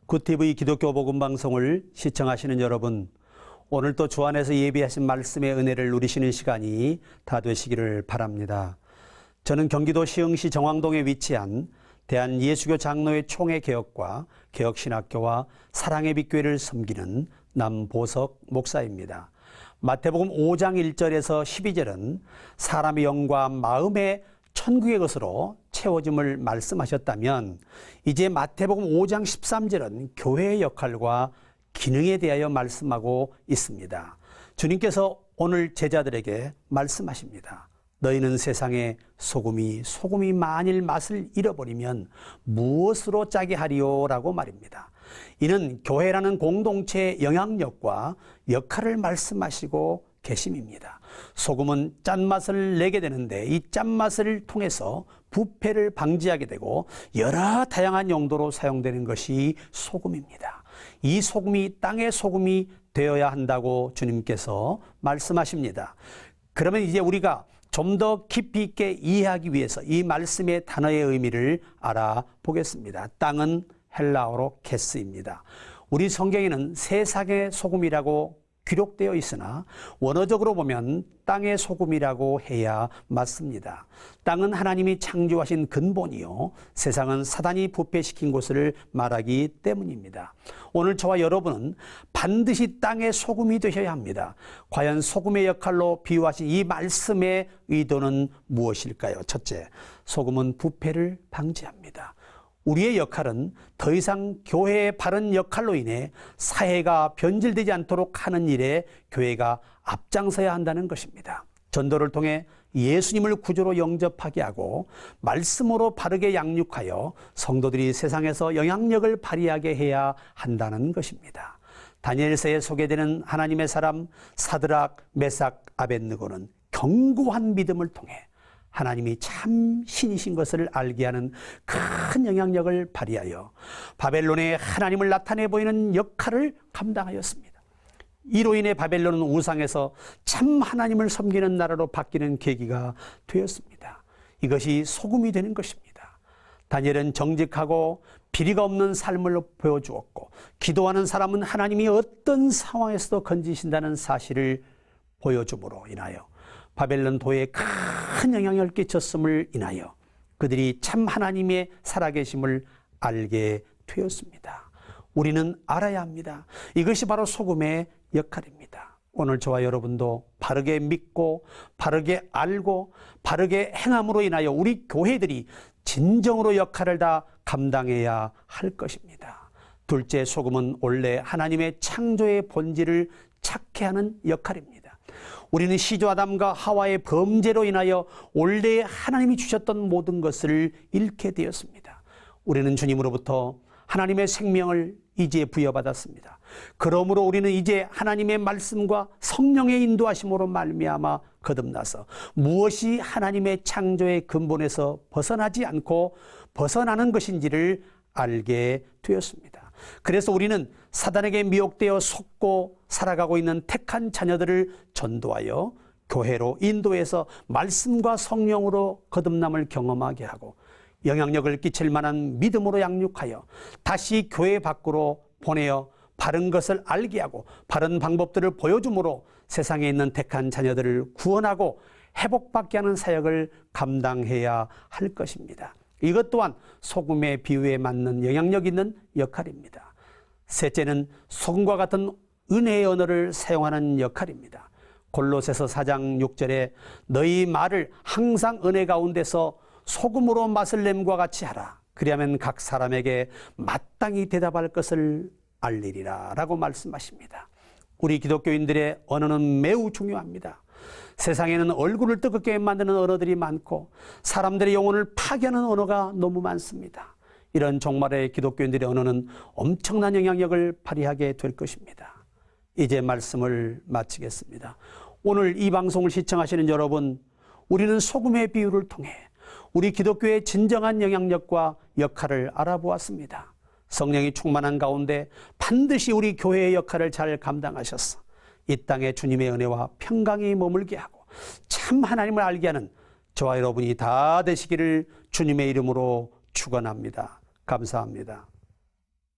굿TV 기독교 복음 방송을 시청하시는 여러분, 오늘도 주 안에서 예비하신 말씀의 은혜를 누리시는 시간이 다 되시기를 바랍니다. 저는 경기도 시흥시 정왕동에 위치한 대한예수교 장로회 총회 개혁과 개혁신학교와 사랑의 빛교회를 섬기는 남보석 목사입니다. 마태복음 5장 1절에서 12절은 사람의 영과 마음의 천국의 것으로 채워짐을 말씀하셨다면, 이제 마태복음 5장 13절은 교회의 역할과 기능에 대하여 말씀하고 있습니다. 주님께서 오늘 제자들에게 말씀하십니다. 너희는 세상의 소금이 만일 맛을 잃어버리면 무엇으로 짜게 하리요? 라고 말입니다. 이는 교회라는 공동체의 영향력과 역할을 말씀하시고 계심입니다. 소금은 짠맛을 내게 되는데, 이 짠맛을 통해서 부패를 방지하게 되고 여러 다양한 용도로 사용되는 것이 소금입니다. 이 소금이 땅의 소금이 되어야 한다고 주님께서 말씀하십니다. 그러면 이제 우리가 좀 더 깊이 있게 이해하기 위해서 이 말씀의 단어의 의미를 알아보겠습니다. 땅은 헬라어로 게스입니다. 우리 성경에는 세상의 소금이라고 기록되어 있으나 원어적으로 보면 땅의 소금이라고 해야 맞습니다. 땅은 하나님이 창조하신 근본이요, 세상은 사단이 부패시킨 곳을 말하기 때문입니다. 오늘 저와 여러분은 반드시 땅의 소금이 되셔야 합니다. 과연 소금의 역할로 비유하신 이 말씀의 의도는 무엇일까요? 첫째, 소금은 부패를 방지합니다. 우리의 역할은 더 이상 교회의 바른 역할로 인해 사회가 변질되지 않도록 하는 일에 교회가 앞장서야 한다는 것입니다. 전도를 통해 예수님을 구주로 영접하게 하고 말씀으로 바르게 양육하여 성도들이 세상에서 영향력을 발휘하게 해야 한다는 것입니다. 다니엘서에 소개되는 하나님의 사람 사드락, 메삭, 아벳느고는 견고한 믿음을 통해 하나님이 참 신이신 것을 알게 하는 큰 영향력을 발휘하여 바벨론에 하나님을 나타내 보이는 역할을 감당하였습니다. 이로 인해 바벨론은 우상에서 참 하나님을 섬기는 나라로 바뀌는 계기가 되었습니다. 이것이 소금이 되는 것입니다. 다니엘은 정직하고 비리가 없는 삶을 보여주었고, 기도하는 사람은 하나님이 어떤 상황에서도 건지신다는 사실을 보여줌으로 인하여 바벨론 도에 큰 영향을 끼쳤음을 인하여 그들이 참 하나님의 살아계심을 알게 되었습니다. 우리는 알아야 합니다. 이것이 바로 소금의 역할입니다. 오늘 저와 여러분도 바르게 믿고 바르게 알고 바르게 행함으로 인하여 우리 교회들이 진정으로 역할을 다 감당해야 할 것입니다. 둘째, 소금은 원래 하나님의 창조의 본질을 찾게 하는 역할입니다. 우리는 시조 아담과 하와의 범죄로 인하여 원래 하나님이 주셨던 모든 것을 잃게 되었습니다. 우리는 주님으로부터 하나님의 생명을 이제 부여받았습니다. 그러므로 우리는 이제 하나님의 말씀과 성령의 인도하심으로 말미암아 거듭나서 무엇이 하나님의 창조의 근본에서 벗어나지 않고 벗어나는 것인지를 알게 되었습니다. 그래서 우리는 사단에게 미혹되어 속고 살아가고 있는 택한 자녀들을 전도하여 교회로 인도해서 말씀과 성령으로 거듭남을 경험하게 하고 영향력을 끼칠 만한 믿음으로 양육하여 다시 교회 밖으로 보내어 바른 것을 알게 하고 바른 방법들을 보여줌으로 세상에 있는 택한 자녀들을 구원하고 회복받게 하는 사역을 감당해야 할 것입니다. 이것 또한 소금의 비유에 맞는 영향력 있는 역할입니다. 셋째는 소금과 같은 은혜의 언어를 사용하는 역할입니다. 골로새서 4장 6절에 너희 말을 항상 은혜 가운데서 소금으로 맛을 냄과 같이 하라. 그리하면 각 사람에게 마땅히 대답할 것을 알리리라 라고 말씀하십니다. 우리 기독교인들의 언어는 매우 중요합니다. 세상에는 얼굴을 뜨겁게 만드는 언어들이 많고 사람들의 영혼을 파괴하는 언어가 너무 많습니다. 이런 종말의 기독교인들의 언어는 엄청난 영향력을 발휘하게 될 것입니다. 이제 말씀을 마치겠습니다. 오늘 이 방송을 시청하시는 여러분, 우리는 소금의 비유를 통해 우리 기독교의 진정한 영향력과 역할을 알아보았습니다. 성령이 충만한 가운데 반드시 우리 교회의 역할을 잘 감당하셔서 이 땅에 주님의 은혜와 평강이 머물게 하고 참 하나님을 알게 하는 저와 여러분이 다 되시기를 주님의 이름으로 축원합니다. 감사합니다.